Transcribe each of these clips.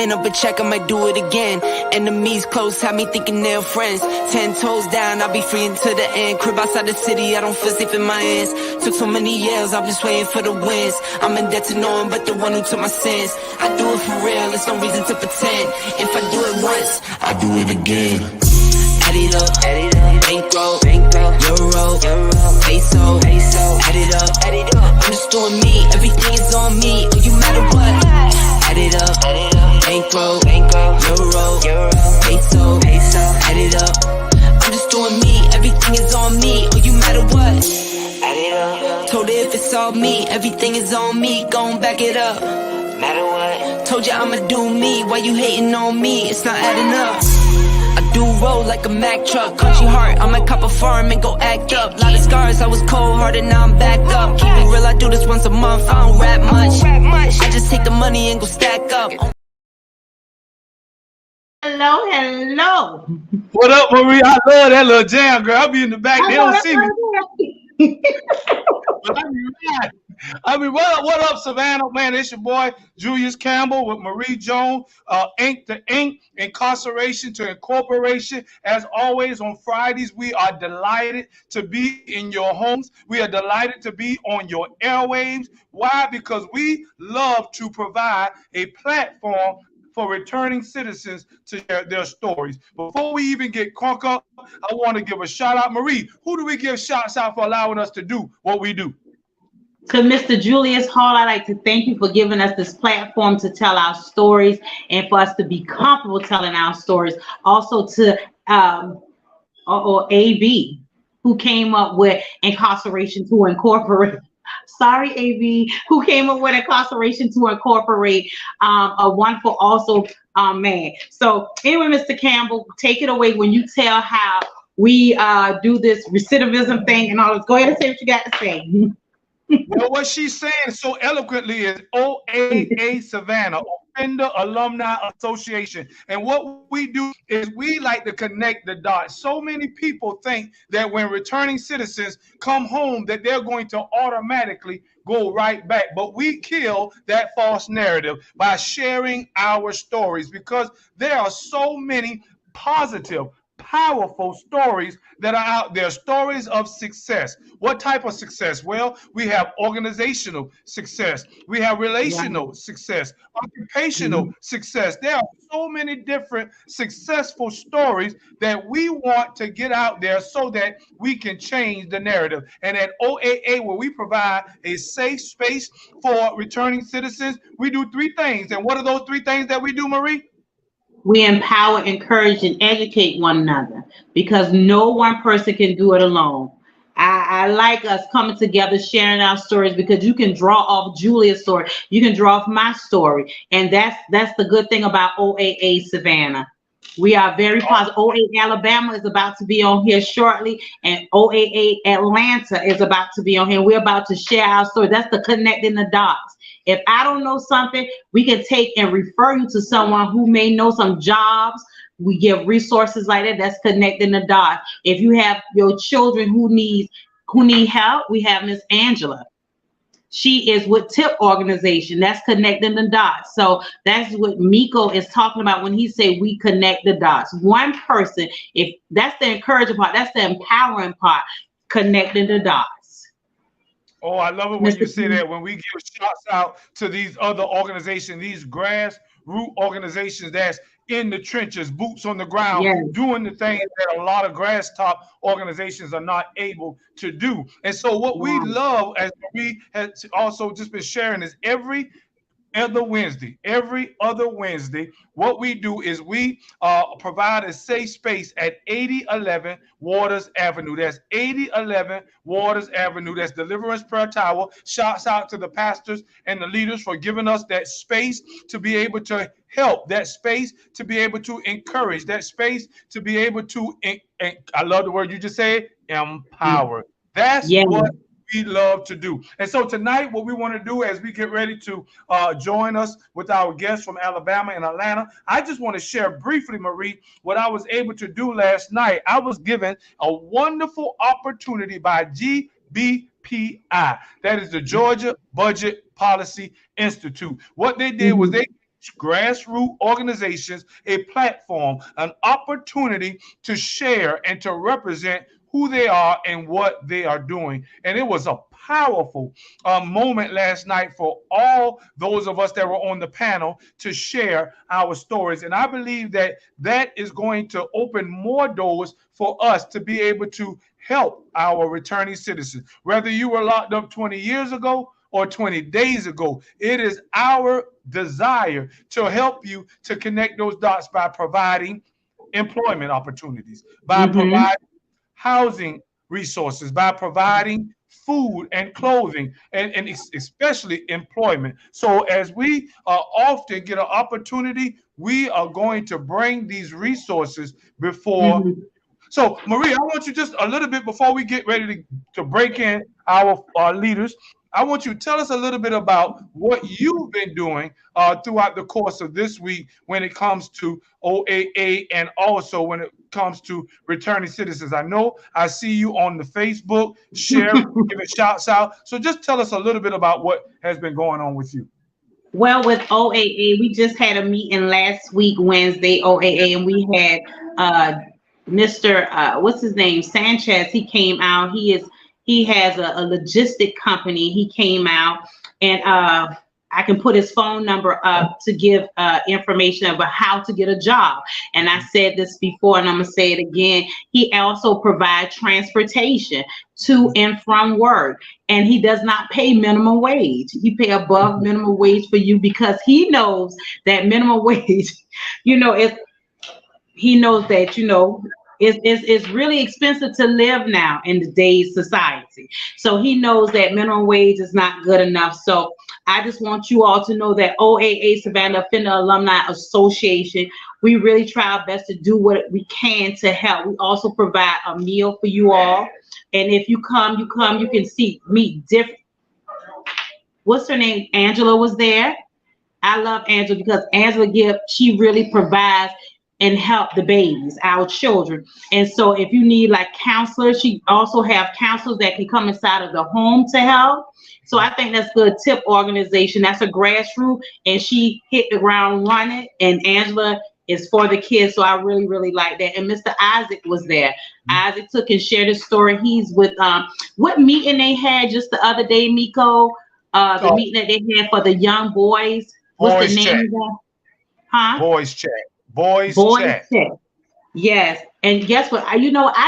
ran up a check, I might do it again. Enemies close, have me thinking they're friends. 10 toes down, I'll be free until the end. Crib outside the city, I don't feel safe in my hands. Took so many years, I'm just waiting for the wins. I'm in debt to no one but the one who took my sins. I do it for real, there's no reason to pretend. If I do it once, I do it again. Add it up, bankroll, euro, peso, add it up, I'm just doing me, everything is on me, oh you matter what. Add it up, bankroll, euro, peso, add it up, I'm just doing me, everything is on me, oh you matter what. Add it up, told her if it's all me, everything is on me, gon' back it up. Matter what, told you I'ma do me, why you hating on me, it's not adding up. I do roll like a Mack truck, country heart, I might cop a farm and go act up. Lot of scars, I was cold-hearted, now I'm backed up. Keep it real, I do this once a month, I don't rap much. I just take the money and go stack up. Hello. What up, Marie? I love that little jam, girl. I'll be in the back, they don't see me. But I mean, what up, Savannah? Man, it's your boy, Julius Campbell with Marie Jones, Inc. to Inc., Incarceration to Incorporation. As always, on Fridays, we are delighted to be in your homes. We are delighted to be on your airwaves. Why? Because we love to provide a platform for returning citizens to share their stories. Before we even get crunk up, I want to give a shout out. Marie, who do we give shouts out for allowing us to do what we do? To Mr. Julius Hall, I'd like to thank you for giving us this platform to tell our stories and for us to be comfortable telling our stories. Also to AB, who came up with Incarceration to Incorporate. Sorry, AB, who came up with Incarceration to Incorporate. A wonderful also man. So anyway, Mr. Campbell, take it away when you tell how we do this recidivism thing and all this. Go ahead and say what you got to say. Well, what she's saying so eloquently is OAA Savannah, Offender Alumni Association. And what we do is we like to connect the dots. So many people think that when returning citizens come home that they're going to automatically go right back. But we kill that false narrative by sharing our stories, because there are so many positive, powerful stories that are out there, stories of success. What type of success? Well, we have organizational success, we have relational success, occupational success. There are so many different successful stories that we want to get out there so that we can change the narrative. And at OAA, where we provide a safe space for returning citizens, we do three things. And what are those three things that we do, Marie? We empower, encourage, and educate one another, because no one person can do it alone. I like us coming together, sharing our stories, because you can draw off Julia's story, you can draw off my story, and that's the good thing about OAA Savannah. We are very positive. OAA Alabama is about to be on here shortly, and OAA Atlanta is about to be on here. We're about to share our story. That's the connecting the dots. If I don't know something, we can take and refer you to someone who may know some jobs. We give resources like that. That's connecting the dots. If you have your children who need help, we have Miss Angela. She is with TIP organization. That's connecting the dots. So that's what Miko is talking about when he say we connect the dots. One person, if that's the encouraging part, that's the empowering part, connecting the dots. Oh, I love it when you say that. When we give shots out to these other organizations, these grassroots organizations that's in the trenches, boots on the ground, doing the things that a lot of grass top organizations are not able to do. And so what we love, as we have also just been sharing, is every other Wednesday, what we do is we provide a safe space at 8011 Waters Avenue. That's 8011 Waters Avenue. That's Deliverance Prayer Tower. Shouts out to the pastors and the leaders for giving us that space to be able to help, that space to be able to encourage, that space to be able to, I love the word you just said, empower. That's what we love to do. And so tonight, what we want to do as we get ready to join us with our guests from Alabama and Atlanta, I just want to share briefly, Marie, what I was able to do last night. I was given a wonderful opportunity by GBPI. That is the Georgia Budget Policy Institute. What they did was they grassroots organizations a platform, an opportunity to share and to represent who they are and what they are doing. And it was a powerful moment last night for all those of us that were on the panel to share our stories. And I believe that that is going to open more doors for us to be able to help our returning citizens. Whether you were locked up 20 years ago or 20 days ago, it is our desire to help you to connect those dots by providing employment opportunities, by providing housing resources, by providing food and clothing, and especially employment. So as we often get an opportunity, we are going to bring these resources before. So, Marie, I want you just a little bit before we get ready to break in our leaders. I want you to tell us a little bit about what you've been doing throughout the course of this week when it comes to OAA and also when it comes to returning citizens. I know I see you on the Facebook, sharing, giving shouts out. So just tell us a little bit about what has been going on with you. Well, with OAA, we just had a meeting last week, Wednesday, OAA, and we had Mr. What's his name? Sanchez. He came out. He has a logistic company. He came out, and I can put his phone number up to give information about how to get a job. And I said this before, and I'm gonna say it again. He also provides transportation to and from work, and he does not pay minimum wage. He pay above minimum wage for you because he knows that minimum wage, he knows that, it's really expensive to live now in today's society. So he knows that minimum wage is not good enough. So I just want you all to know that OAA Savannah Offender Alumni Association, we really try our best to do what we can to help. We also provide a meal for you all. And if you come, you can meet different. What's her name? Angela was there. I love Angela because Angela she really provides and help the babies, our children. And so if you need like counselors, she also have counselors that can come inside of the home to help. So I think that's good. TIP organization, that's a grassroots, and she hit the ground running, and Angela is for the kids. So I really, really like that. And Mr. Isaac was there. Isaac took and shared his story. He's with, what meeting they had just the other day, Miko? The meeting that they had for the young boys. What's the name of that? Huh? Boys Chat. Boys Chat. Yes. And guess what? I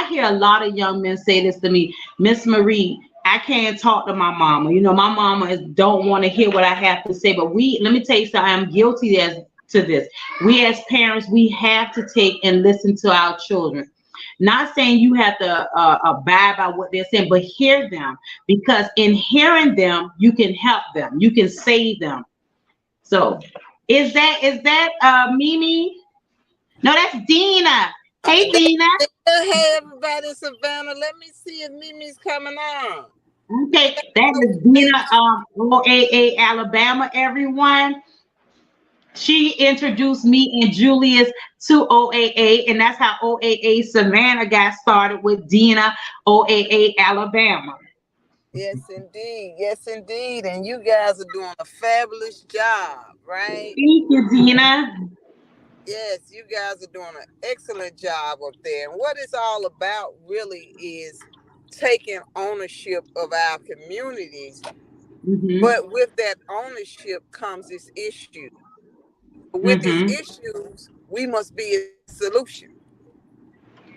hear a lot of young men say this to me, Miss Marie, I can't talk to my mama. My mama don't want to hear what I have to say. But let me tell you something, I'm guilty to this. We as parents, we have to take and listen to our children. Not saying you have to abide by what they're saying, but hear them. Because in hearing them, you can help them. You can save them. So is that Mimi? No, that's Dina. Hey, Dina. Hey, everybody in Savannah. Let me see if Mimi's coming on. Okay, that is Dina, OAA Alabama, everyone. She introduced me and Julius to OAA, and that's how OAA Savannah got started with Dina, OAA Alabama. Yes, indeed. Yes, indeed. And you guys are doing a fabulous job, right? Thank you, Dina. Yes, you guys are doing an excellent job up there. And what it's all about really is taking ownership of our communities. But with that ownership comes this issue. With these issues, we must be a solution.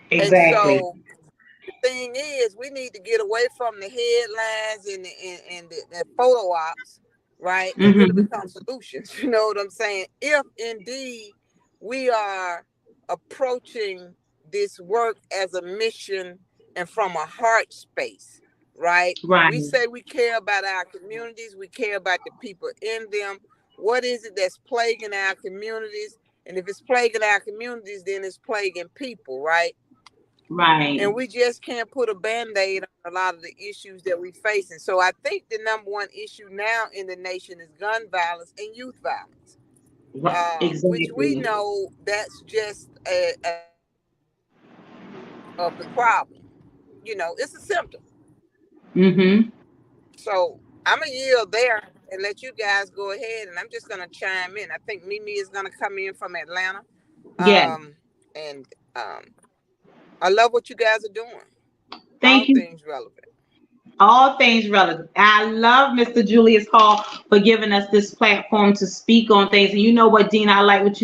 Exactly. And so the thing is, we need to get away from the headlines and the photo ops, right? And really become solutions. You know what I'm saying? If indeed we are approaching this work as a mission and from a heart space, right? We say we care about our communities, we care about the people in them. What is it that's plaguing our communities? And if it's plaguing our communities, then it's plaguing people, right? Right. And we just can't put a Band-Aid on a lot of the issues that we're facing. So I think the number one issue now in the nation is gun violence and youth violence. Exactly. Which we know that's just of the problem. It's a symptom. So I'm a yield there. and let you guys go ahead. And I'm just gonna chime in. I think Mimi is gonna come in from Atlanta. Yeah. And I love what you guys are doing. Thank you. All things relevant. All things relevant. I love Mr. Julius Hall for giving us this platform to speak on things. And you know what, Dean, I like what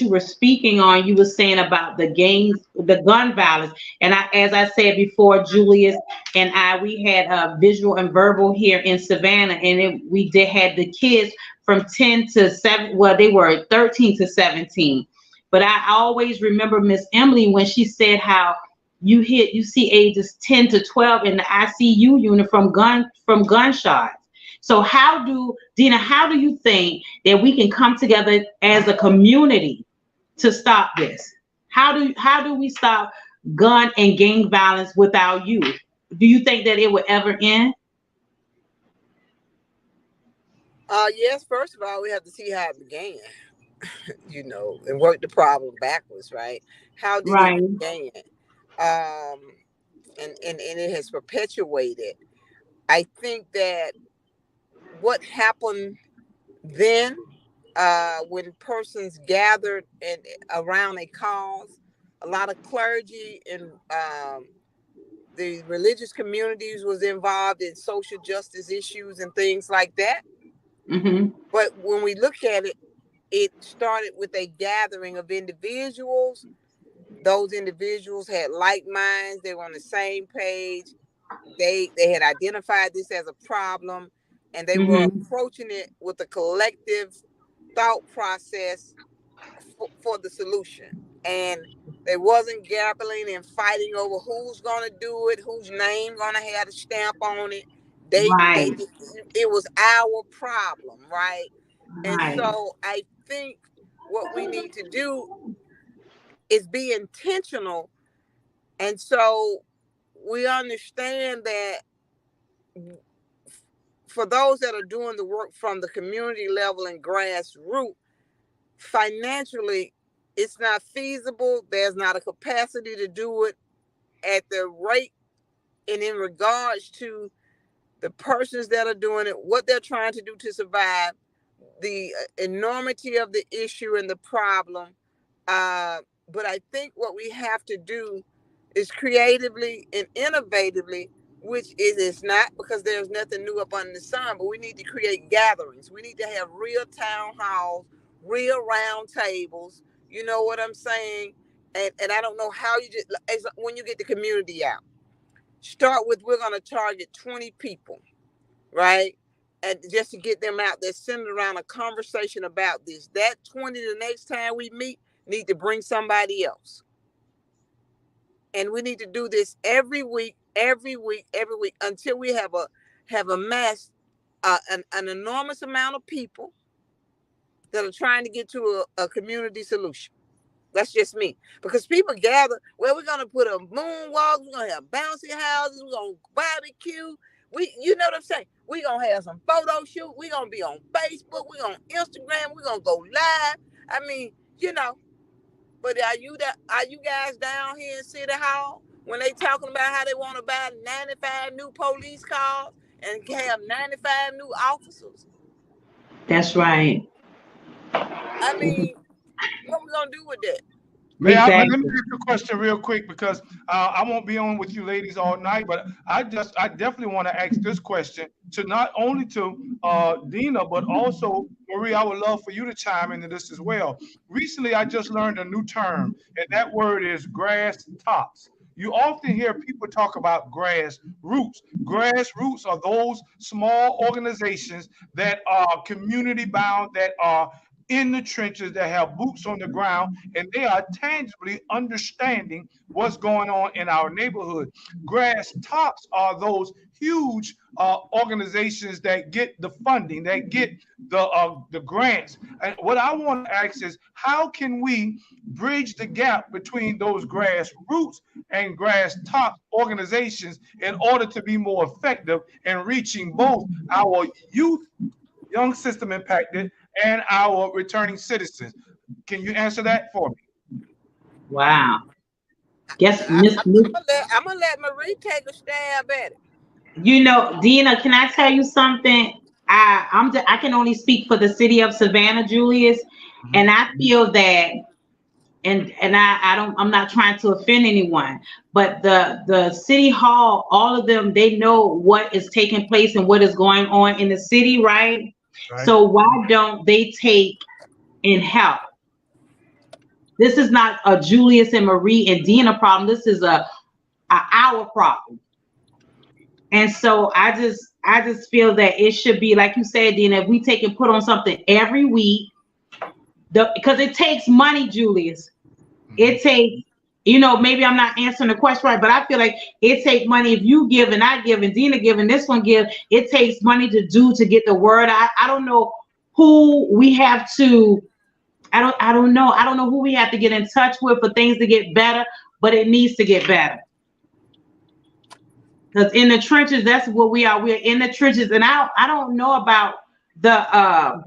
you were speaking on. You were saying about the gangs, the gun violence. And as I said before, Julius and we had a visual and verbal here in Savannah, and we had the kids from 10 to 7. Well, they were 13 to 17. But I always remember Miss Emily when she said how you see ages 10 to 12 in the ICU unit from gunshots. So Dina, how do you think that we can come together as a community to stop this? How do we stop gun and gang violence with our youth? Do you think that it will ever end? Yes, first of all, we have to see how it began, and work the problem backwards, right? How did it begin? And it has perpetuated. I think that what happened then, when persons gathered around a cause, a lot of clergy and the religious communities was involved in social justice issues and things like that. Mm-hmm. But when we look at it, it started with a gathering of individuals. Those individuals had like minds. They were on the same page. They had identified this as a problem, and they were approaching it with a collective thought process for the solution. And they wasn't gambling and fighting over who's going to do it, whose name going to have a stamp on it. It was our problem, right? And so I think what we need to do is be intentional. And so we understand that for those that are doing the work from the community level and grassroots, financially, it's not feasible. There's not a capacity to do it at the rate and in regards to the persons that are doing it, what they're trying to do to survive, the enormity of the issue and the problem. But I think what we have to do is creatively and innovatively, which is not, because there's nothing new up under the sun, but we need to create gatherings. We need to have real town halls, real round tables. You know what I'm saying? And I don't know how you just, when you get the community out, start with, we're going to target 20 people, right? And just to get them out there centered around a conversation about this. That 20, the next time we meet, need to bring somebody else. And we need to do this every week, until we have amassed an enormous amount of people that are trying to get to a community solution. That's just me. Because people gather, well, we're going to put a moonwalk, we're going to have bouncy houses, we're going to barbecue. You know what I'm saying? We're going to have some photo shoot. We're going to be on Facebook. We're on Instagram. We're going to go live. I mean, but are you guys down here in City Hall when they talking about how they want to buy 95 new police cars and have 95 new officers? That's right. I mean, what we going to do with that? Let me ask a question real quick, because I won't be on with you ladies all night, but I definitely want to ask this question to not only to Dina, but also Marie. I would love for you to chime into this as well. Recently, I just learned a new term, and that word is grass tops. You often hear people talk about grassroots. Grassroots are those small organizations that are community bound, that are in the trenches, that have boots on the ground, and they are tangibly understanding what's going on in our neighborhood. Grass tops are those huge organizations that get the funding, that get the grants. And what I want to ask is, how can we bridge the gap between those grassroots and grass top organizations in order to be more effective in reaching both our youth, young system impacted, and our returning citizens? Can you answer that for me? Wow. Yes, I'm gonna let Marie take a stab at it. Dina, can I tell you something? I can only speak for the city of Savannah, Julius, and I feel that, and I'm not trying to offend anyone, but the city hall, all of them, they know what is taking place and what is going on in the city, right? So why don't they take and help? This is not a Julius and Marie and Dina problem. This is our problem. And so I just feel that it should be, like you said, Dina, if we take and put on something every week, because it takes money, Julius. It takes, maybe I'm not answering the question right, but I feel like it takes money. If you give and I give and Dina give and this one give, it takes money to get the word. I don't know who we have to, I don't know who we have to get in touch with for things to get better, but it needs to get better. Because in the trenches, that's what we are. We're in the trenches, and I don't know about the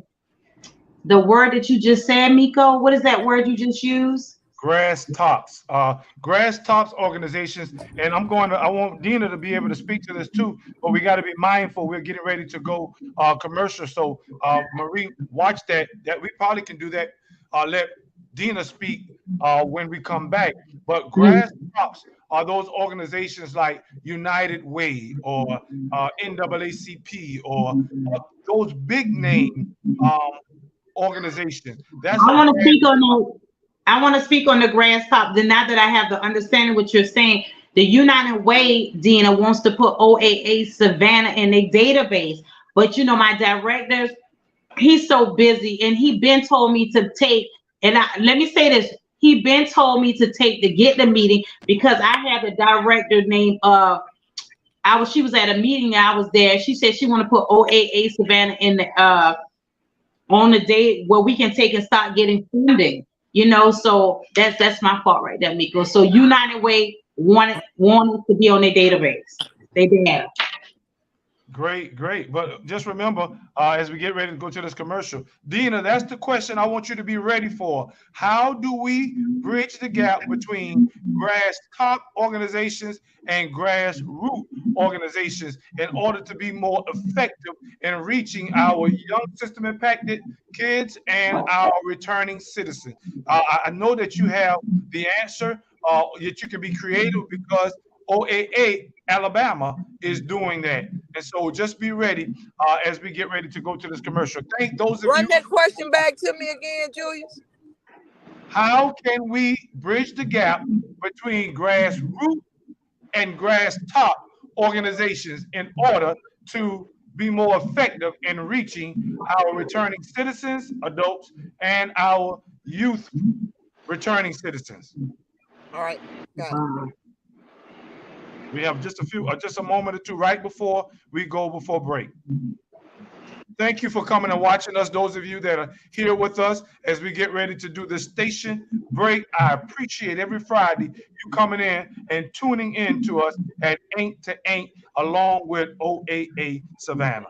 word that you just said, Miko. What is that word you just used? Grass tops organizations, and I want Dina to be able to speak to this too, but we got to be mindful. We're getting ready to go commercial, so Marie, watch that we probably can do that. Let Dina speak when we come back. But grass tops are those organizations like United Way or NAACP or those big name organizations. That's I want to speak on that. I want to speak on the grass top. Then now that I have the understanding what you're saying, the United Way, Dina, wants to put OAA Savannah in a database. But my director, he's so busy, and he been told me to take, and let me say this, he been told me to get the meeting, because I had a director named she was at a meeting, I was there. She said she want to put OAA Savannah in the on the day where we can take and start getting funding. So that's my fault right there, Miko. So United Way wanted to be on their database. They did. Great. But just remember, as we get ready to go to this commercial, Dina, that's the question I want you to be ready for. How do we bridge the gap between grass top organizations and grassroots organizations in order to be more effective in reaching our young system impacted kids and our returning citizens? I know that you have the answer, that you can be creative, because OAA Alabama is doing that. And so just be ready as we get ready to go to this commercial. Thank those of you. Run that question back to me again, Julius. How can we bridge the gap between grassroots and grass top organizations in order to be more effective in reaching our returning citizens, adults, and our youth returning citizens? All right. Got it. We have just a moment or two right before we go before break. Thank you for coming and watching us. Those of you that are here with us as we get ready to do the station break, I appreciate every Friday you coming in and tuning in to us at Ain't to Ain't along with OAA Savannah.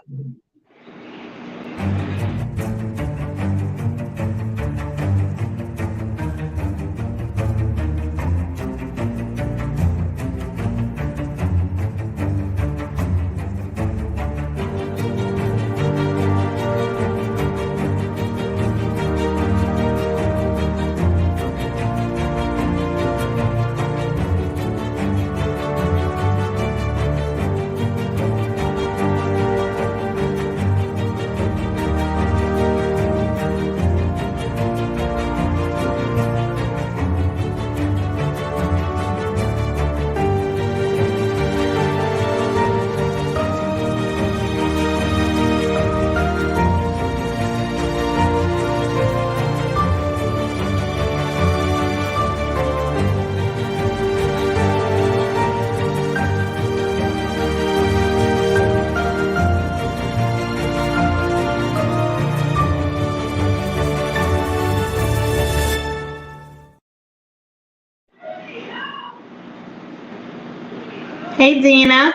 Hey, Dina.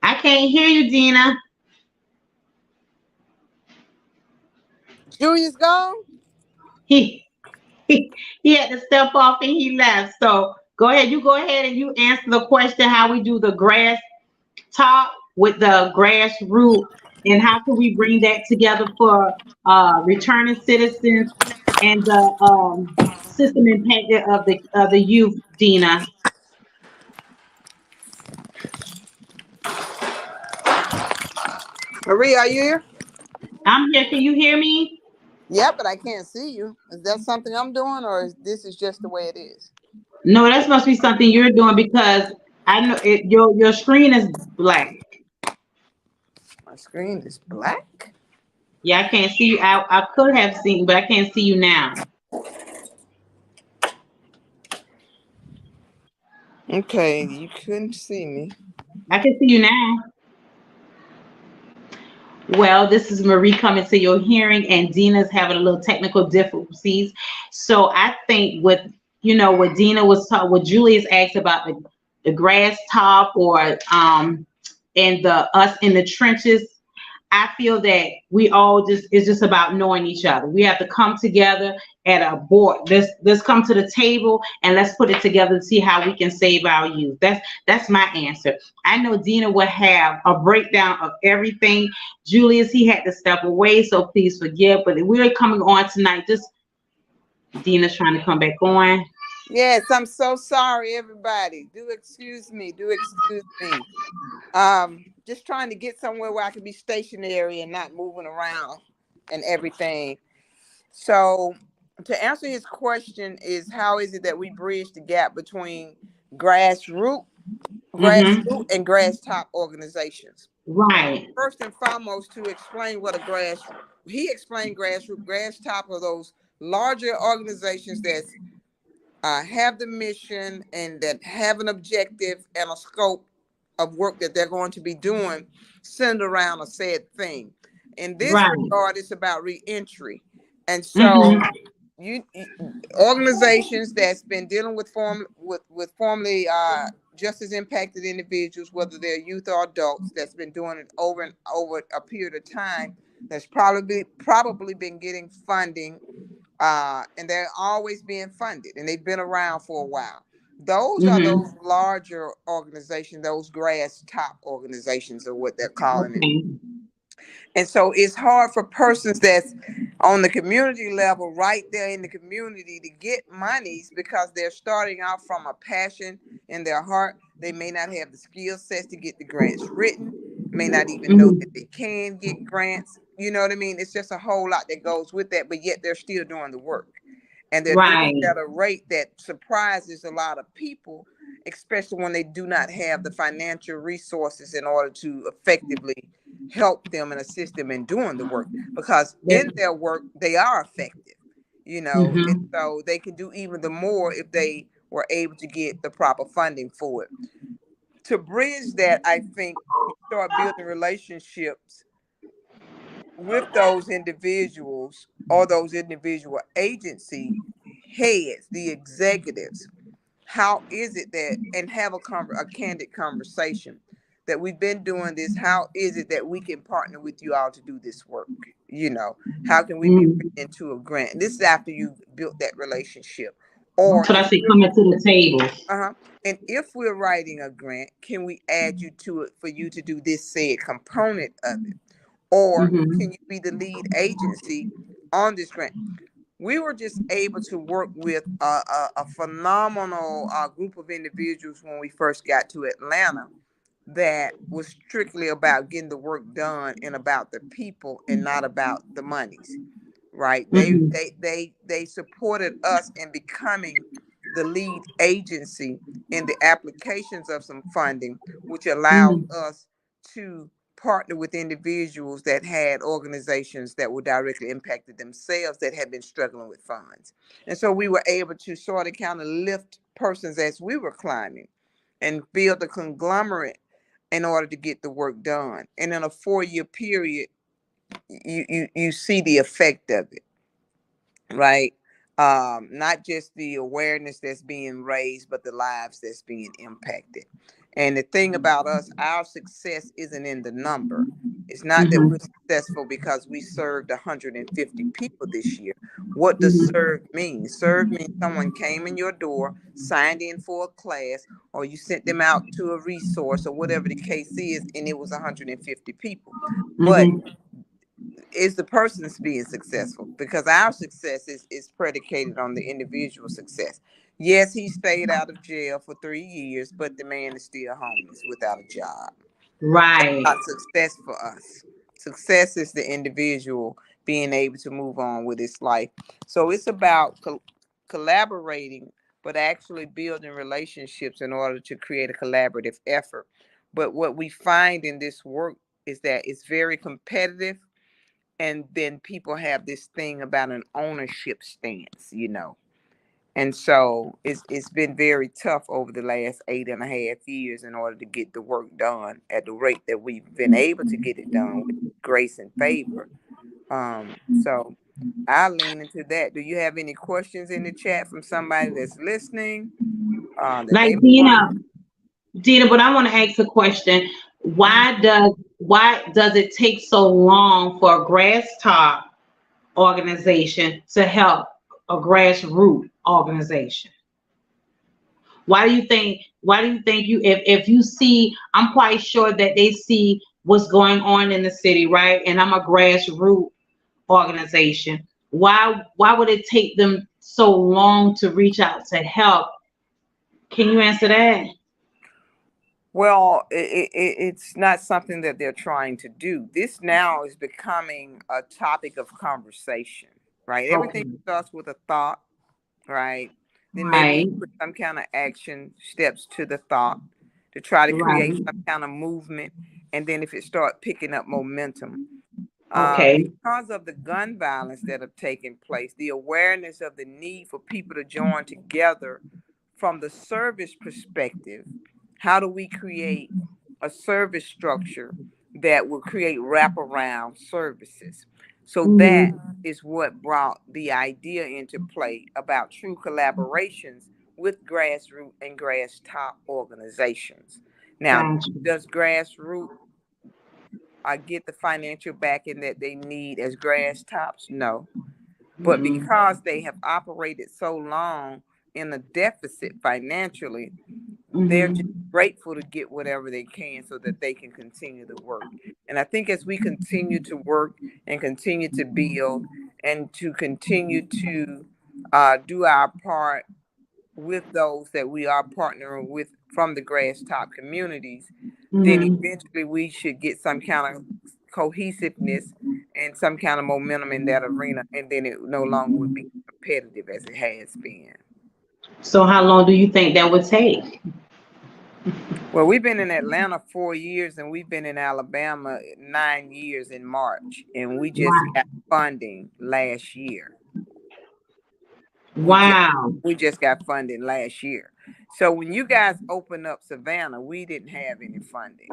I can't hear you, Dina. Julius gone? He had to step off and he left. So Go ahead. You go ahead and you answer the question how we do the grass top with the grassroots and how can we bring that together for returning citizens and the system impact of the youth, Dina. Marie, are you here? I'm here. Can you hear me? Yeah, but I can't see you. Is that something I'm doing, or is this just the way it is? No, that must be something you're doing because I know your screen is black. My screen is black. Yeah, I can't see you. I could have seen, but I can't see you now. Okay, you couldn't see me. I can see you now. Well, this is Marie coming to your hearing, and Dina's having a little technical difficulties. So I think what Dina was talking, what Julius asked about the grass top or and the us in the trenches. I feel that we all it's just about knowing each other. We have to come together at a board. Let's come to the table and let's put it together to see how we can save our youth. That's my answer. I know Dina will have a breakdown of everything. Julius, he had to step away, so please forgive. But we're coming on tonight. Just Dina's trying to come back on. Yes, I'm so sorry, everybody. Do excuse me. Do excuse me. Just trying to get somewhere where I can be stationary and not moving around and everything. So to answer his question is how is it that we bridge the gap between grassroots and grass top organizations? Right. First and foremost, to explain what he explained grassroots, grass top are those larger organizations that have the mission and that have an objective and a scope of work that they're going to be doing centered around a said thing. In this regard, it's about reentry. And so organizations that's been dealing with formerly justice impacted individuals, whether they're youth or adults, that's been doing it over and over a period of time, that's probably been getting funding, and they're always being funded, and they've been around for a while. Those are those larger organizations, those grass top organizations are what they're calling it. And so it's hard for persons that's on the community level, right there in the community, to get monies because they're starting out from a passion in their heart. They may not have the skill sets to get the grants written, may not even know that they can get grants. You know what I mean? It's just a whole lot that goes with that, but yet they're still doing the work. And they're doing it at a rate that surprises a lot of people, especially when they do not have the financial resources in order to effectively help them and assist them in doing the work, because in their work they are effective, and so they can do even the more if they were able to get the proper funding for it. To bridge that, I think you start building relationships with those individuals or those individual agency heads, the executives. How is it that, and have a candid conversation that we've been doing this? How is it that we can partner with you all to do this work? How can we be into a grant? And this is after you built that relationship. Or so I say coming to the table. And if we're writing a grant, can we add you to it for you to do this said component of it? Or can you be the lead agency on this grant? We were just able to work with a phenomenal group of individuals when we first got to Atlanta that was strictly about getting the work done and about the people and not about the monies, right? They supported us in becoming the lead agency in the applications of some funding, which allowed us to partner with individuals that had organizations that were directly impacted themselves that had been struggling with funds. And so we were able to sort of kind of lift persons as we were climbing and build a conglomerate in order to get the work done. And in a 4-year period, you see the effect of it, right? Not just the awareness that's being raised, but the lives that's being impacted. And the thing about us, our success isn't in the number. It's not that we're successful because we served 150 people this year. What does serve mean? Serve means someone came in your door, signed in for a class, or you sent them out to a resource or whatever the case is, and it was 150 people. But is the person's being successful? Because our success is predicated on the individual success. Yes, he stayed out of jail for 3 years, but the man is still homeless without a job. Right. That's not success for us. Success is the individual being able to move on with his life. So it's about collaborating, but actually building relationships in order to create a collaborative effort. But what we find in this work is that it's very competitive. And then people have this thing about an ownership stance, And so it's been very tough over the last 8.5 years in order to get the work done at the rate that we've been able to get it done with grace and favor. So I lean into that. Do you have any questions in the chat from somebody that's listening? Like Dina, but I want to ask a question. Why does it take so long for a grass top organization to help a grassroots organization? Why do you think if you see, I'm quite sure that they see what's going on in the city, right? And I'm a grassroots organization. Why would it take them so long to reach out to help? Can you answer that? Well, it's not something that they're trying to do. This now is becoming a topic of conversation, right? Okay. Everything starts with a thought, right? Then maybe put some kind of action steps to the thought to try to create some kind of movement. And then if it starts picking up momentum, because of the gun violence that have taken place, the awareness of the need for people to join together from the service perspective. How do we create a service structure that will create wraparound services? So that is what brought the idea into play about true collaborations with grassroots and grass top organizations. Now, does grassroots get the financial backing that they need as grass tops? No. But because they have operated so long in a deficit financially, they're just grateful to get whatever they can so that they can continue to work. And I think as we continue to work and continue to build and to continue to do our part with those that we are partnering with from the grass top communities, then eventually we should get some kind of cohesiveness and some kind of momentum in that arena, and then it no longer would be competitive as it has been. So how long do you think that would take? Well, we've been in Atlanta 4 years, and we've been in Alabama 9 years in March, and we just got funding last year. We just got funding last year. So when you guys opened up Savannah, we didn't have any funding.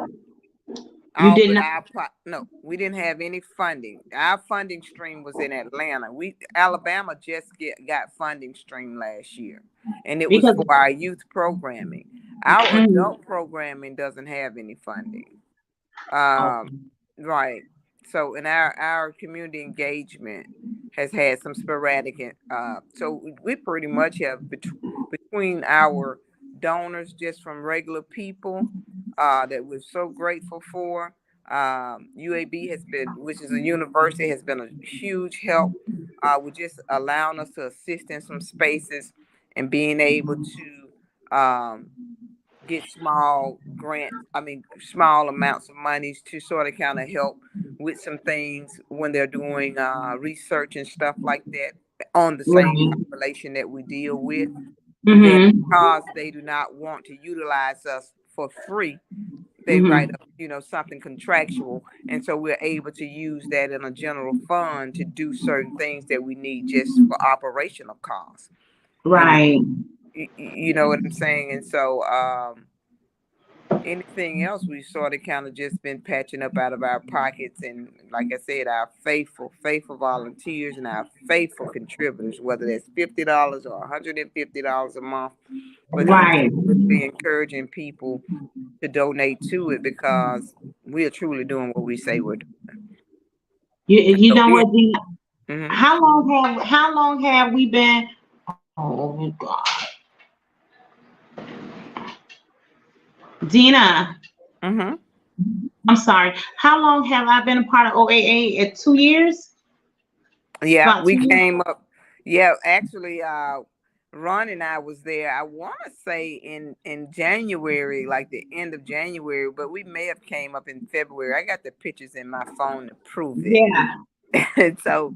No, we didn't have any funding. Our funding stream was in Atlanta. Alabama just got funding stream last year, and it was for our youth programming. Our adult programming doesn't have any funding. Right. So, in our community engagement has had some sporadic. So we pretty much have between our donors, just from regular people that we're so grateful for. UAB has been, which is a university, has been a huge help with just allowing us to assist in some spaces and being able to get small amounts of monies to sort of kind of help with some things when they're doing research and stuff like that on the same population that we deal with. Then because they do not want to utilize us for free, they write up, something contractual. And so we're able to use that in a general fund to do certain things that we need just for operational costs. Right. You know what I'm saying? And so anything else, we sort of kind of just been patching up out of our pockets. And like I said, our faithful volunteers and our faithful contributors, whether that's $50 or $150 a month, but right, be encouraging people to donate to it, because we are truly doing what we say we're doing. You know what, Dina? Mm-hmm. How long have we been? Oh my God, Dina. Mm-hmm. I'm sorry. How long have I been a part of OAA? At 2 years? Yeah, about we came up. Yeah, actually, Ron and I was there. I want to say in January, like the end of January, but we may have came up in February. I got the pictures in my phone to prove it. Yeah. And so,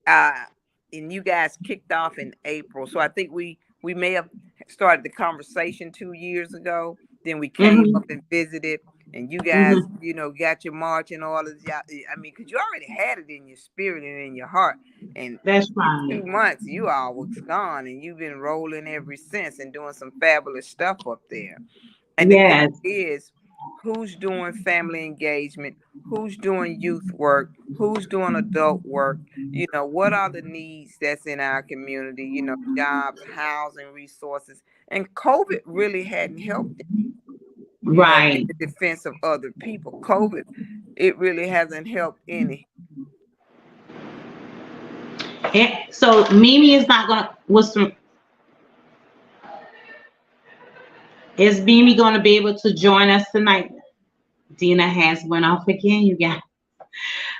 and you guys kicked off in April. So I think we may have started the conversation 2 years ago. Then we came up and visited, and you guys, you know, got your marching orders. I mean, because you already had it in your spirit and in your heart. And that's right. 2 months, you all was gone, and you've been rolling ever since and doing some fabulous stuff up there. And the thing is, who's doing family engagement? Who's doing youth work? Who's doing adult work? You know, what are the needs that's in our community? You know, jobs, housing, resources. And COVID really hadn't helped them. Right. In the defense of other people. COVID, it really hasn't helped any. So Mimi is not gonna. Is Mimi gonna be able to join us tonight? Dina has went off again, you guys.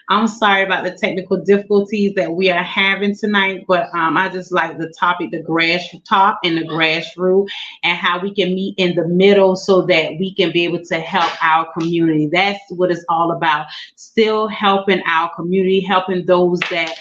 I'm sorry about the technical difficulties that we are having tonight, but I just like the topic, the grass top and the grassroots, and how we can meet in the middle so that we can be able to help our community. That's what it's all about. Still helping our community, helping those that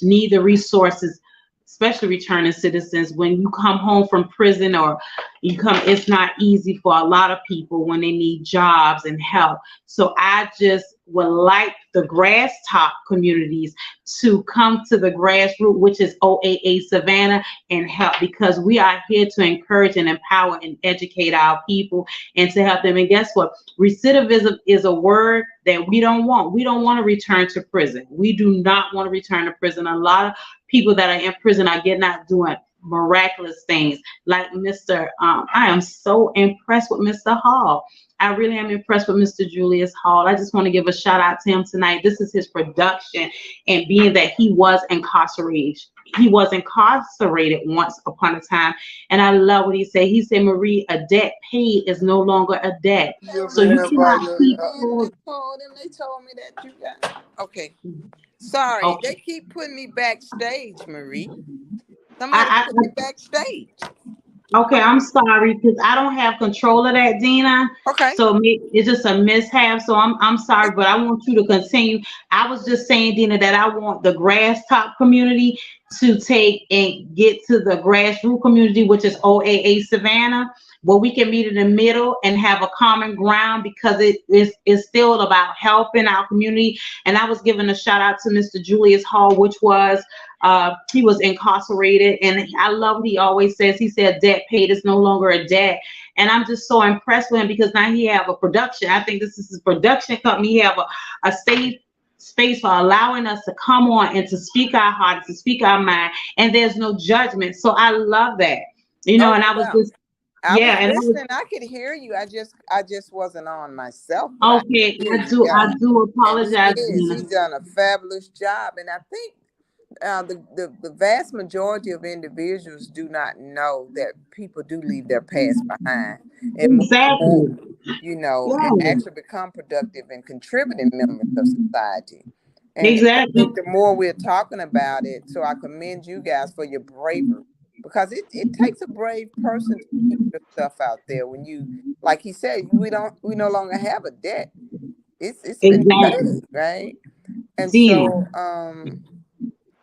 need the resources, especially returning citizens. When you come home from prison or it's not easy for a lot of people when they need jobs and help. So I just would like the grass top communities to come to the grassroots, which is OAA Savannah, and help, because we are here to encourage and empower and educate our people and to help them. And guess what? Recidivism is a word that we don't want. We don't want to return to prison. We do not want to return to prison. A lot of people that are in prison are getting out doing miraculous things, like Mr. I am so impressed with Mr. Hall. I really am impressed with Mr. Julius Hall. I just want to give a shout out to him tonight. This is his production, and being that he was incarcerated. He was incarcerated once upon a time, and I love what he said. He said, Marie, a debt paid is no longer a debt. So you cannot keep. They told me that you got. Okay. Sorry, okay. They keep putting me backstage, Marie. Somebody put me backstage. Okay, I'm sorry because I don't have control of that, Dina. Okay. So it's just a mishap. So I'm sorry, but I want you to continue. I was just saying, Dina, that I want the grass top community to take and get to the grassroots community, which is OAA Savannah, where we can meet in the middle and have a common ground, because it is still about helping our community. And I was giving a shout out to Mr. Julius Hall, which was he was incarcerated, and I love what he always says. He said debt paid is no longer a debt, and I'm just so impressed with him, because now he have a production. I think this is his production company. He have a safe space for allowing us to come on and to speak our heart, to speak our mind, and there's no judgment. So I love that, you know. And I was just I could hear you. I just wasn't on myself. Okay, I do apologize. He's done a fabulous job, and I think the vast majority of individuals do not know that people do leave their past behind, and you know, and actually become productive and contributing members of society. And I think the more we're talking about it, so I commend you guys for your bravery, because it takes a brave person to keep your stuff out there. When you, like he said, we no longer have a debt. It's been paid, right? And so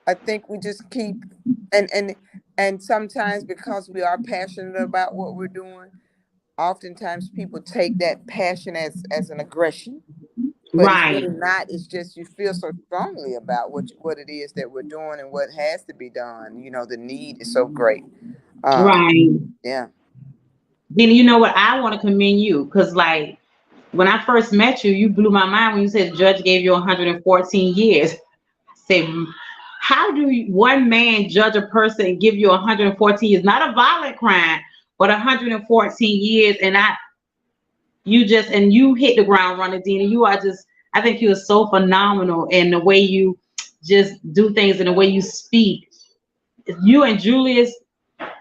I think we just keep and sometimes, because we are passionate about what we're doing, oftentimes people take that passion as an aggression. But it's really not. It's just you feel so strongly about what it is that we're doing and what has to be done. You know, the need is so great. Right. Yeah. Then you know what? I want to commend you because, like, when I first met you, you blew my mind when you said the judge gave you 114 years. I said, how do one man judge a person and give you 114 years? Not a violent crime, but 114 years. And you hit the ground running, Dina. I think you are so phenomenal in the way you just do things and the way you speak. You and Julius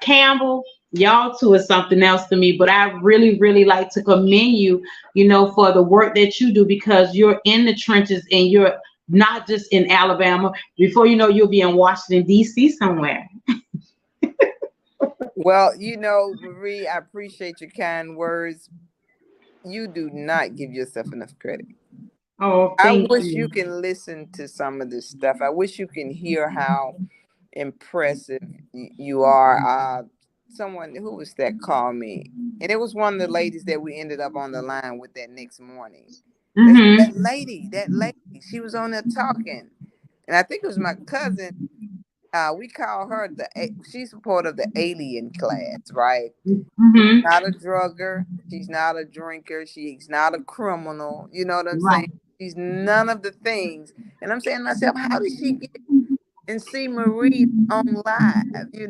Campbell, y'all two is something else to me, but I really, really like to commend you, for the work that you do, because you're in the trenches and you're not just in Alabama. Before you know, you'll be in Washington, D.C. somewhere. Well, Marie, I appreciate your kind words. You do not give yourself enough credit. Oh, I wish you can listen to some of this stuff. I wish you can hear how impressive you are. Someone who was that called me, and it was one of the ladies that we ended up on the line with that next morning. That lady, she was on there talking, and I think it was my cousin. We call her she's part of the alien class, right? She's not a drugger. She's not a drinker. She's not a criminal. You know what I'm saying? She's none of the things. And I'm saying to myself, how did she get and see Marie on live? But you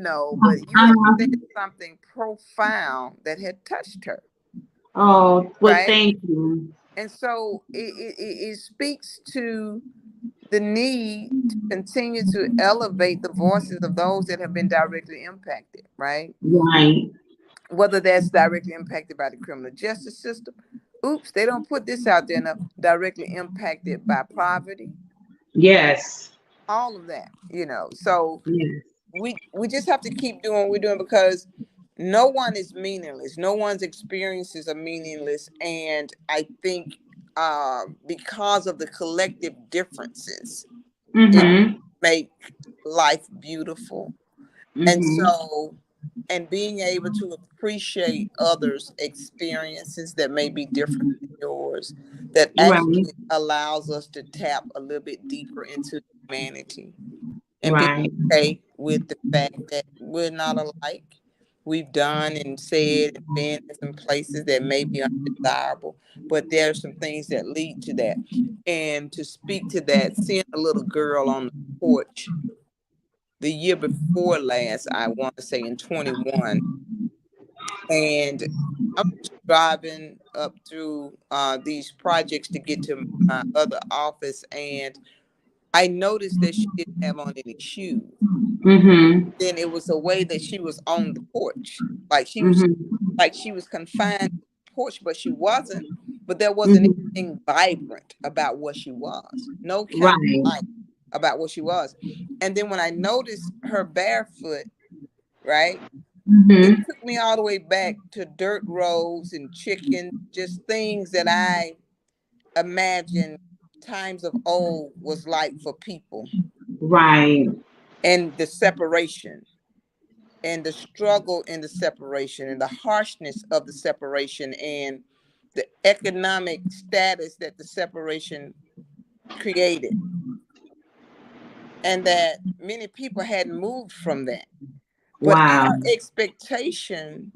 had said something profound that had touched her. Oh, well, thank you. And so it speaks to the need to continue to elevate the voices of those that have been directly impacted, right? Right. Whether that's directly impacted by the criminal justice system. Oops, they don't put this out there enough. Directly impacted by poverty. Yes. All of that, So yes. we just have to keep doing what we're doing, because no one is meaningless. No one's experiences are meaningless. And I think because of the collective differences, it make life beautiful. And so, and being able to appreciate others' experiences that may be different than yours, that actually allows us to tap a little bit deeper into humanity and be okay with the fact that we're not alike. We've done and said and been in some places that may be undesirable, but there are some things that lead to that. And to speak to that, seeing a little girl on the porch the year before last, I want to say in 21, and I'm driving up through these projects to get to my other office, and I noticed that she didn't have on any shoes. Then it was a way that she was on the porch, like she was confined to the porch, but she wasn't. But there wasn't anything vibrant about what she was. No kind of light about what she was. And then when I noticed her barefoot, right, it took me all the way back to dirt roads and chicken, just things that I imagine times of old was like for people. Right. And the separation and the struggle in the separation and the harshness of the separation and the economic status that the separation created. And that many people hadn't moved from that. But our expectation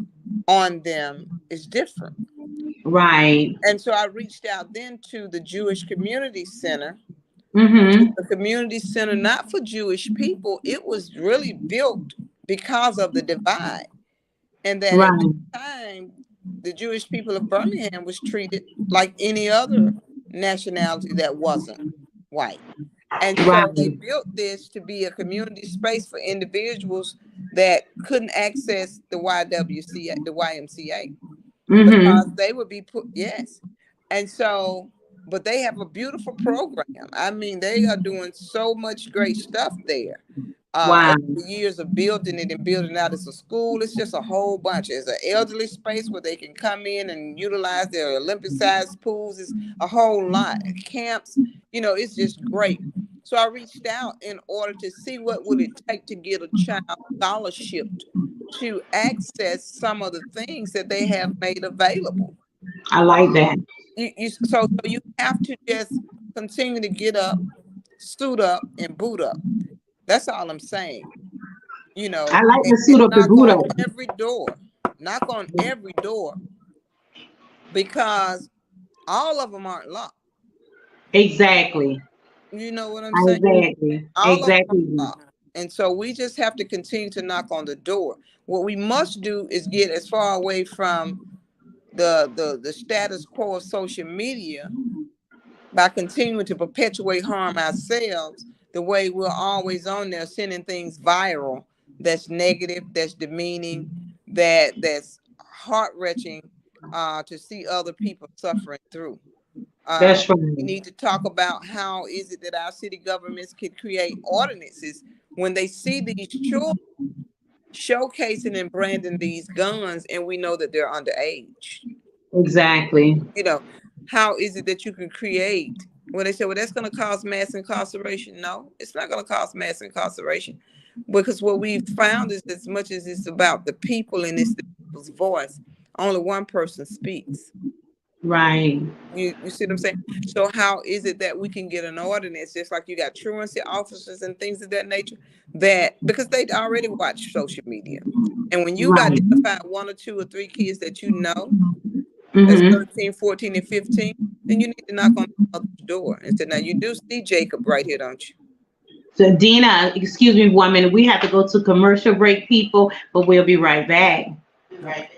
on them is different. Right. And so I reached out then to the Jewish Community Center. The community center, not for Jewish people. It was really built because of the divide. And that at the time, the Jewish people of Birmingham was treated like any other nationality that wasn't white. And so they built this to be a community space for individuals that couldn't access the YMCA, because they would be put, And so, but they have a beautiful program. I mean, they are doing so much great stuff there. Over the years of building it and building out as a school, it's just a whole bunch. It's an elderly space where they can come in and utilize their Olympic-sized pools. It's a whole lot. Camps, it's just great. So I reached out in order to see what would it take to get a child scholarshiped to access some of the things that they have made available. I like that. So you have to just continue to get up, suit up, and boot up. That's all I'm saying. I like the suit up and boot up. Every door. knock on every door, because all of them aren't locked. Exactly. You know what I'm saying? Exactly. All exactly. of them are locked. And so we just have to continue to knock on the door. What we must do is get as far away from the status quo of social media by continuing to perpetuate harm ourselves, the way we're always on there sending things viral that's negative, that's demeaning, that's heart-wrenching to see other people suffering through. That's right. We need to talk about how is it that our city governments can create ordinances when they see these children showcasing and branding these guns, and we know that they're underage. Exactly. You know, how is it that you can create, when they say, well, that's going to cause mass incarceration? No, it's not going to cause mass incarceration, because what we've found is, as much as it's about the people and it's the people's voice, only one person speaks. Right. You see what I'm saying? So how is it that we can get an ordinance, just like you got truancy officers and things of that nature, that because they already watch social media, and when you've identified 1 or 2 or 3 kids that you know, that's 13, 14, and 15, then you need to knock on the door and say, now you do see Jacob right here, don't you? So Dina, excuse me 1 minute. We have to go to commercial break, people, but we'll be right back. Right.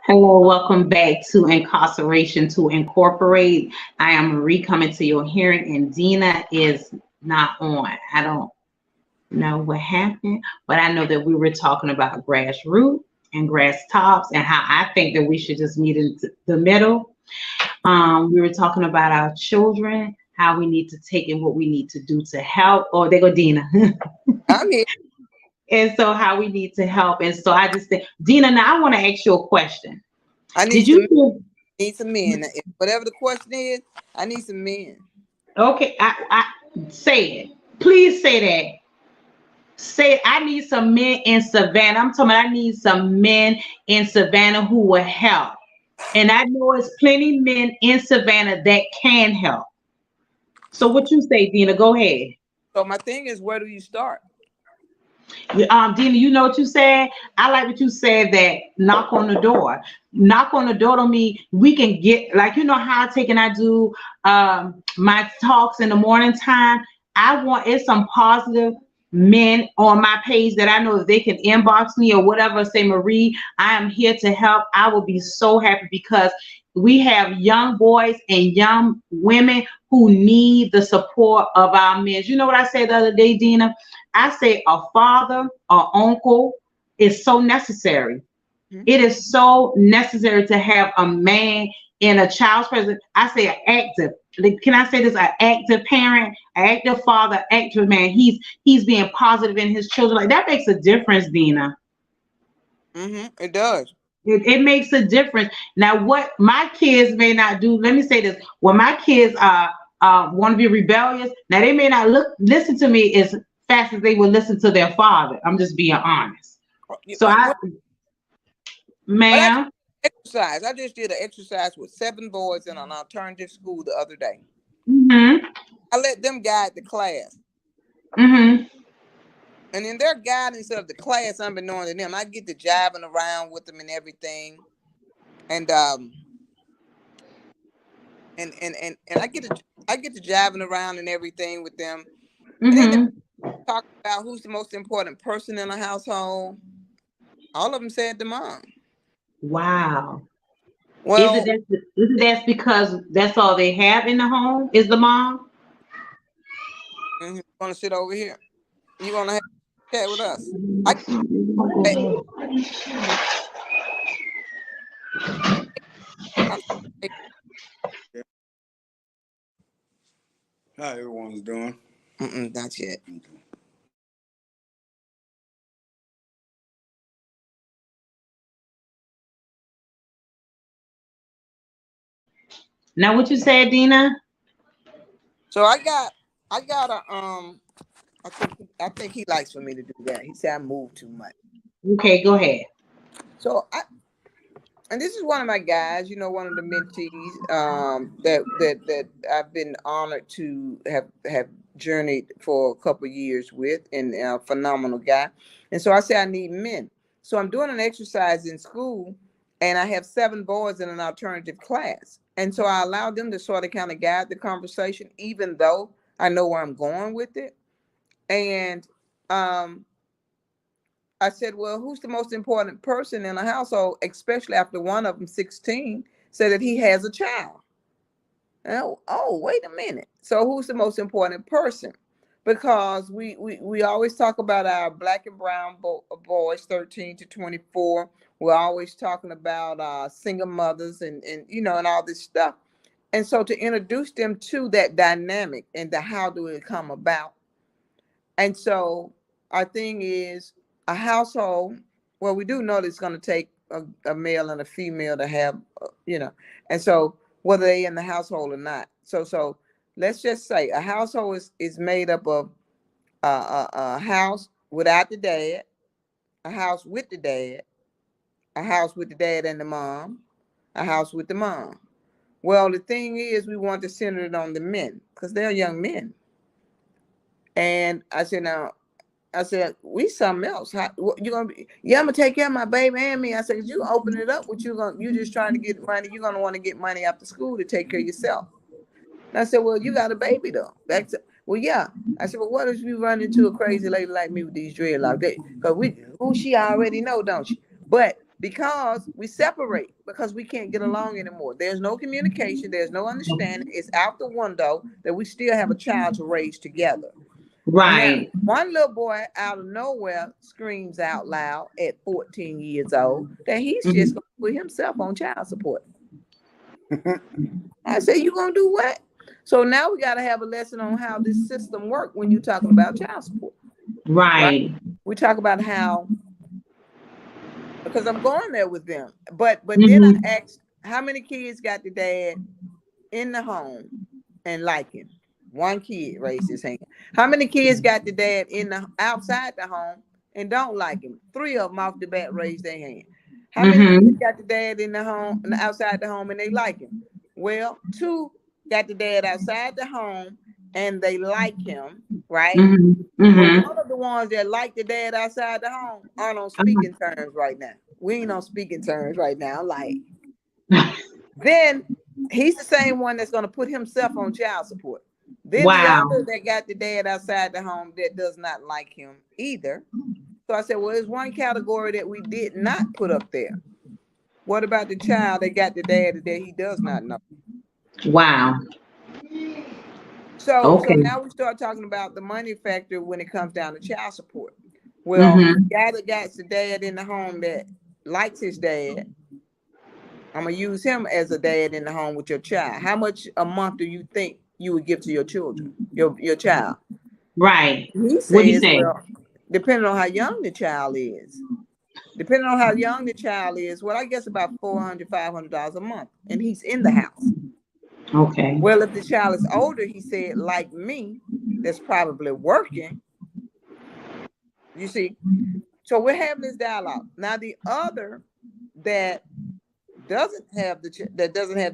Hello, welcome back to Incarceration to Incorporate. I am Marie coming to your hearing, and Dina is not on. I don't know what happened, but I know that we were talking about grassroots and grass tops and how I think that we should just meet in the middle. We were talking about our children, how we need to take and what we need to do to help. Oh, there go Dina. I'm here. And so how we need to help. And so I just think, Dina, now I want to ask you a question. I need need some men. Whatever the question is, I need some men. Okay, I say it. Please say that. Say I need some men in Savannah. I'm talking about I need some men in Savannah who will help. And I know it's plenty men in Savannah that can help. So what you say, Dina? Go ahead. So my thing is, where do you start? Dina, you know what you said? I like what you said, that knock on the door. Knock on the door to me, we can get, like, you know how I do my talks in the morning time. I want some positive men on my page that I know if they can inbox me or whatever, say, Marie, I am here to help. I will be so happy, because we have young boys and young women who need the support of our men. You know what I said the other day, Dina? I say a father or uncle is so necessary. It is so necessary to have a man in a child's presence. I say an active. Can I say this? An active parent, an active father, active man. He's being positive in his children. Like, that makes a difference, Dina. It does. It makes a difference. Now, what my kids may not do, let me say this. When my kids want to be rebellious, now they may not listen to me as fast as they would listen to their father. I'm just being honest. So ma'am. Exercise. I just did an exercise with 7 boys in an alternative school the other day. I let them guide the class. And in their guidance of the class, unbeknown to them, I get to jiving around with them and everything. And I get to jiving around and everything with them. And then talk about who's the most important person in the household. All of them said the mom. Wow. Well, Is it that's because that's all they have in the home is the mom? you want to sit over here? You want to have a chat with us? How everyone's doing? Not yet. Now, what you said, Dina? So I got a I think he likes for me to do that. He said I move too much. Okay, go ahead. So and this is one of my guys, one of the mentees that I've been honored to have journeyed for a couple of years with, and a phenomenal guy. And so I say I need men. So I'm doing an exercise in school, and I have 7 boys in an alternative class. And so I allow them to sort of kind of guide the conversation, even though I know where I'm going with it. And I said, well, who's the most important person in a household, especially after one of them, 16, said that he has a child. And wait a minute. So who's the most important person? Because we always talk about our black and brown boys, 13 to 24. We're always talking about single mothers and and all this stuff. And so to introduce them to that dynamic and how do it come about. And so our thing is a household. Well, we do know that it's going to take a male and a female to have, and so whether they in the household or not. So let's just say a household is made up of a house without the dad, a house with the dad, a house with the dad and the mom, a house with the mom. Well, the thing is, we want to center it on the men because they're young men. And I said, we something else. How, you gonna be? Yeah, I'm gonna take care of my baby and me. I said, you open it up. You just trying to get money. You're gonna want to get money after school to take care of yourself. And I said, well, you got a baby though. Well, yeah. I said, well, what if you run into a crazy lady like me with these dreadlocks? Because who she already know, don't she? But because we separate, because we can't get along anymore. There's no communication. There's no understanding. It's out the window that we still have a child to raise together. Right. Now, one little boy out of nowhere screams out loud at 14 years old that he's just going to put himself on child support. I said, you going to do what? So now we got to have a lesson on how this system works when you're talking about child support. Right. We talk about how, because I'm going there with them. But then I asked, how many kids got the dad in the home and like him? One kid raised his hand. How many kids got the dad outside the home and don't like him? 3 of them off the bat raised their hand. How many kids got the dad in the home and outside the home and they like him? Well, 2 got the dad outside the home and they like him, right? But one of the ones that like the dad outside the home aren't on speaking terms right now. We ain't on speaking terms right now. Like, then he's the same one that's going to put himself on child support. Then the other that got the dad outside the home that does not like him either. So I said, well, there's one category that we did not put up there. What about the child that got the dad that he does not know? Wow. So now we start talking about the money factor when it comes down to child support. Well, the guy that got the dad in the home that likes his dad, I'm going to use him as a dad in the home with your child. How much a month do you think you would give to your children, your child? Right. He says, well, depending on how young the child is. Well, I guess about $400, $500 a month. And he's in the house. Okay. Well, if the child is older, he said, like me, that's probably working. You see? So we're having this dialogue. Now, the other that doesn't have the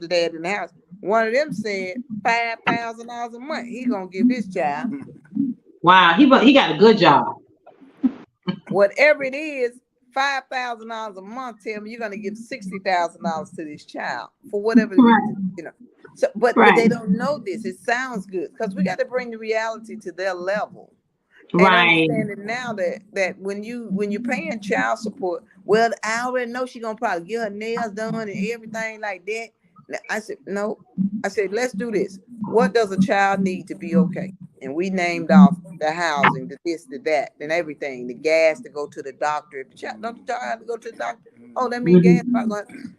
dad in the house, one of them said $5,000 a month. He gonna give his child. Wow, he got a good job. Whatever it is, $5,000 a month. Tell me you're gonna give $60,000 to this child for whatever it is, So, but they don't know this. It sounds good because we got to bring the reality to their level. Right. And understanding now that when you're paying child support, well, I already know she's gonna probably get her nails done and everything like that. I said, no. I said, let's do this. What does a child need to be okay? And we named off the housing, the this, the that, and everything, the gas to go to the doctor. If the child don't the child have to go to the doctor, oh, that means gas.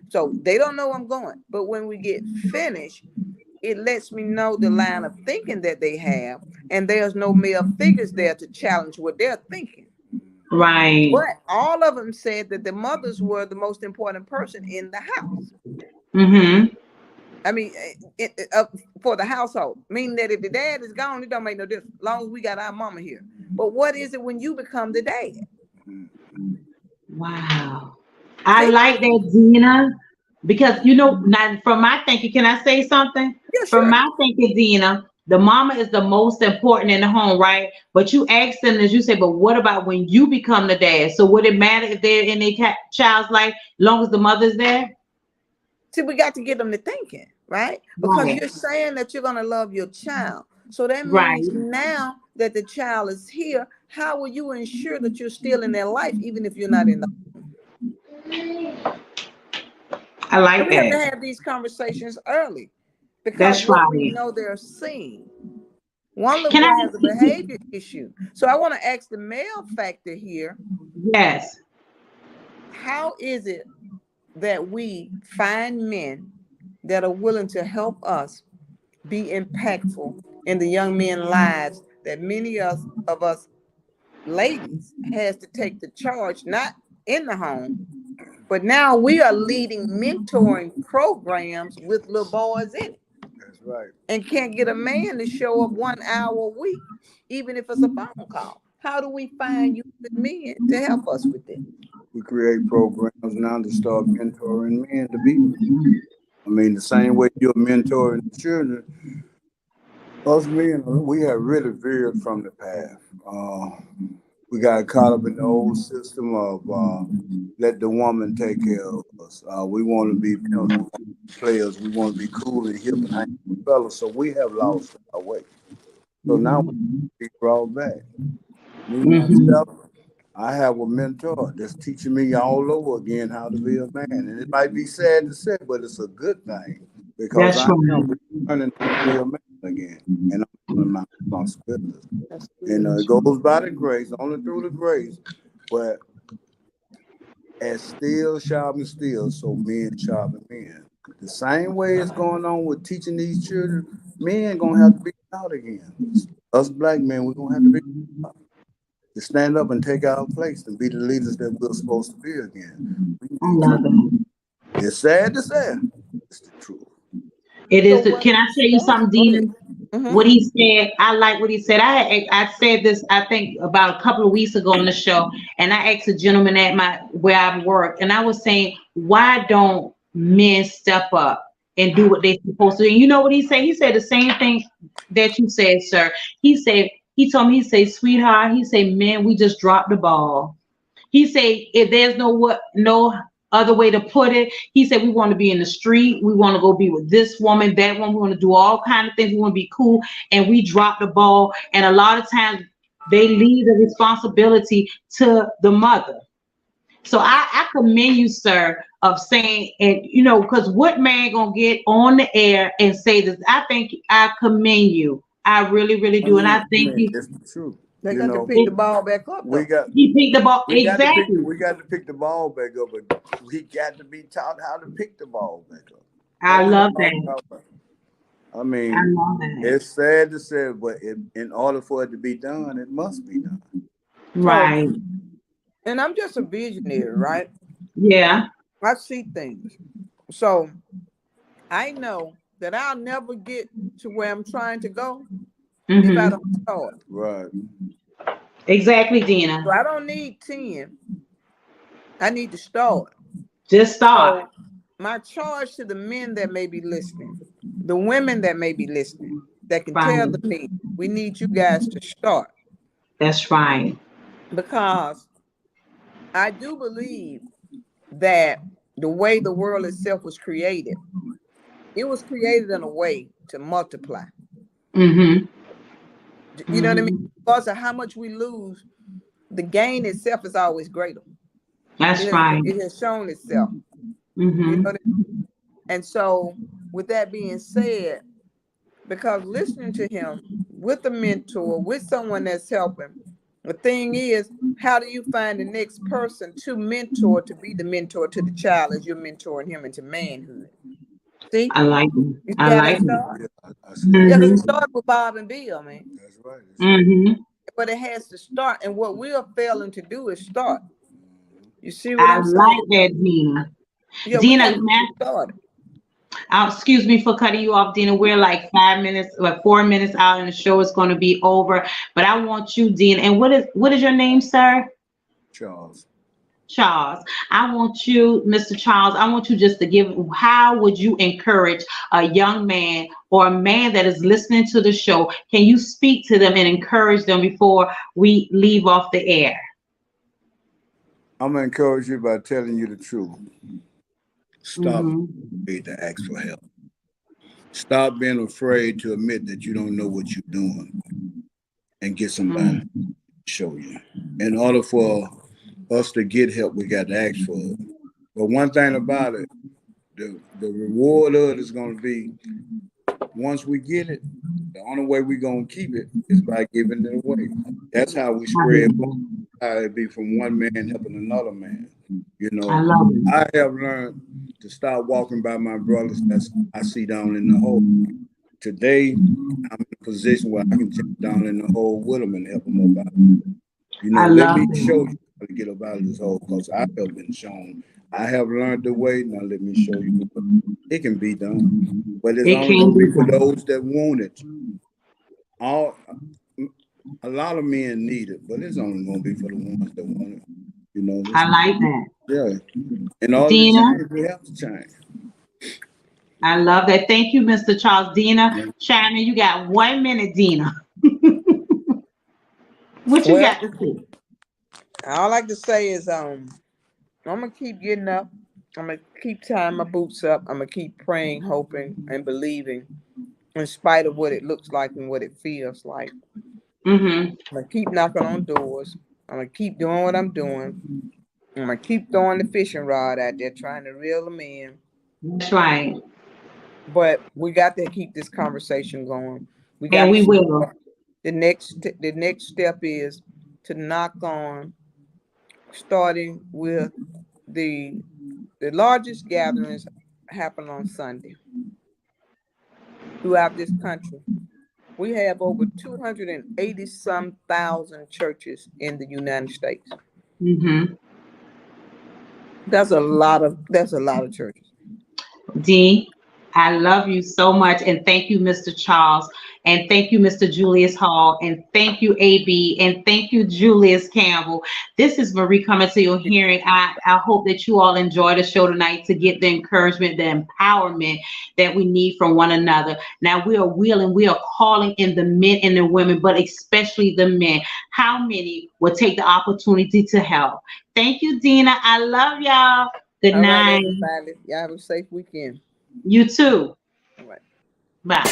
So they don't know I'm going. But when we get finished, it lets me know the line of thinking that they have, and there's no male figures there to challenge what they're thinking. Right. But all of them said that the mothers were the most important person in the house. Mm-hmm. I mean, for the household, meaning that if the dad is gone, it don't make no difference, as long as we got our mama here. But what is it when you become the dad? Wow. I like that, Dina, because now from my thinking, can I say something? Yeah, From sure. my thinking, Dina, the mama is the most important in the home, right? But you asked them, as you say, but what about when you become the dad? So would it matter if they're in their child's life, long as the mother's there? See, we got to get them to thinking, right? Because you're saying that you're going to love your child. So that means now that the child is here, how will you ensure that you're still in their life, even if you're not in the home? I like we that. have to have these conversations early, because that's what right. we know they're seeing. One little boy has a behavior issue. So I want to ask the male factor here. Yes. How is it that we find men that are willing to help us be impactful in the young men's lives that many of us ladies has to take the charge, not in the home, but now we are leading mentoring programs with little boys in it. That's right. And can't get a man to show up 1 hour a week, even if it's a phone call. How do we find you men to help us with this? We create programs now to start mentoring men to be. I mean, the same way you're mentoring children, us men, we have really veered from the path. We got caught up in the old system of let the woman take care of us. We want to be players. We want to be cool and hip and hang with fellas. So we have lost our way. So now we brought back. Me myself, I have a mentor that's teaching me all over again how to be a man. And it might be sad to say, but it's a good thing, because I am learning how to be a man again. And I'm doing my responsibilities. And it goes by the grace, only through the grace. But as steel sharpens steel, so men sharpen men. The same way it's going on with teaching these children, men going to have to be out again. Us black men, we're going to have to be out. To stand up and take our place and be the leaders that we're supposed to be again. It's sad to say. It's the truth. It is. Can I tell you something, Dina? What he said, I like what he said. I said this, I think, about a couple of weeks ago on the show, and I asked a gentleman at where I work, and I was saying, why don't men step up and do what they're supposed to do? And you know what he said? He said the same thing that you said, sir. He told me, he said, sweetheart, he said, man, we just dropped the ball. He said, if there's no other way to put it, he said, we want to be in the street. We want to go be with this woman, that one. We want to do all kinds of things. We want to be cool. And we drop the ball. And a lot of times they leave the responsibility to the mother. So I commend you, sir, of saying, and because what man gonna get on the air and say this? I think I commend you. I really, really do. And I think it's the truth. They got to pick the ball back up. He picked the ball. Exactly. We got to pick the ball back up, but we got to be taught how to pick the ball back up. I love that. I mean, it's sad to say, but in order for it to be done, it must be done. Right. And I'm just a visionary, right? Yeah. I see things. So I know that I'll never get to where I'm trying to go if I don't start. Right. Exactly, Dina. So I don't need 10. I need to start. Just start. So my charge to the men that may be listening, the women that may be listening, that can tell the men, we need you guys to start. That's right. Because I do believe that the way the world itself was created, it was created in a way to multiply. You know what I mean? Because of how much we lose, the gain itself is always greater. That's right. It has shown itself. You know what I mean? And so, with that being said, because listening to him with a mentor, with someone that's helping, the thing is, how do you find the next person to mentor, to be the mentor to the child as you're mentoring him into manhood? See? I like it. You see how that started? Yeah, because it started with Bob and Bill, man. That's right. But it has to start, and what we are failing to do is start. You see what I'm saying? I like that, Dina. Yeah, Dina, excuse me for cutting you off, Dina. We're like 4 minutes out, and the show is going to be over. But I want you, Dina. And what is your name, sir? Charles. Charles. I want you, Mr. Charles. I want you just to give. How would you encourage a young man or a man that is listening to the show? Can you speak to them and encourage them before we leave off the air? I'm gonna encourage you by telling you the truth. Stop being to ask for help. Stop being afraid to admit that you don't know what you're doing, and get somebody to show you. In order for us to get help, we got to ask for it. But one thing about it, the reward of it is going to be, once we get it, the only way we're going to keep it is by giving it away. That's how we spread. How it be from one man helping another man. You know, I have learned to stop walking by my brothers that I see down in the hole. Today, I'm in a position where I can jump down in the hole with them and help them up out. You know, let me show you how to get up out of this hole, because I have been shown. I have learned the way. Now let me show you. It can be done, but it's only going to be for those that want it. A lot of men need it, but it's only going to be for the ones that want it. You know, I like that. Yeah. And all the change, we have to change. I love that. Thank you, Mr. Charles. Dina, Shannon, you got 1 minute, Dina. What you got to say? All I like to say is, I'm gonna keep getting up. I'm gonna keep tying my boots up. I'm gonna keep praying, hoping, and believing, in spite of what it looks like and what it feels like. I'm gonna keep knocking on doors. I'm gonna keep doing what I'm doing. I'm gonna keep throwing the fishing rod out there, trying to reel them in. That's right. But we got to keep this conversation going. We will. The next step is to knock on, starting with the largest gatherings happen on Sunday throughout this country. We have over 280-some-thousand churches in the United States. That's a lot of churches. D, I love you so much, and thank you, Mr. Charles, and thank you, Mr. Julius Hall, and thank you, AB, and thank you, Julius Campbell. This is Marie coming to your hearing. I hope that you all enjoy the show tonight to get the encouragement, the empowerment that we need from one another. Now we are calling in the men and the women, but especially the men. How many will take the opportunity to help? Thank you, Dina. I love y'all. Good night. Right, everybody. Y'all have a safe weekend. You too. All right. Bye.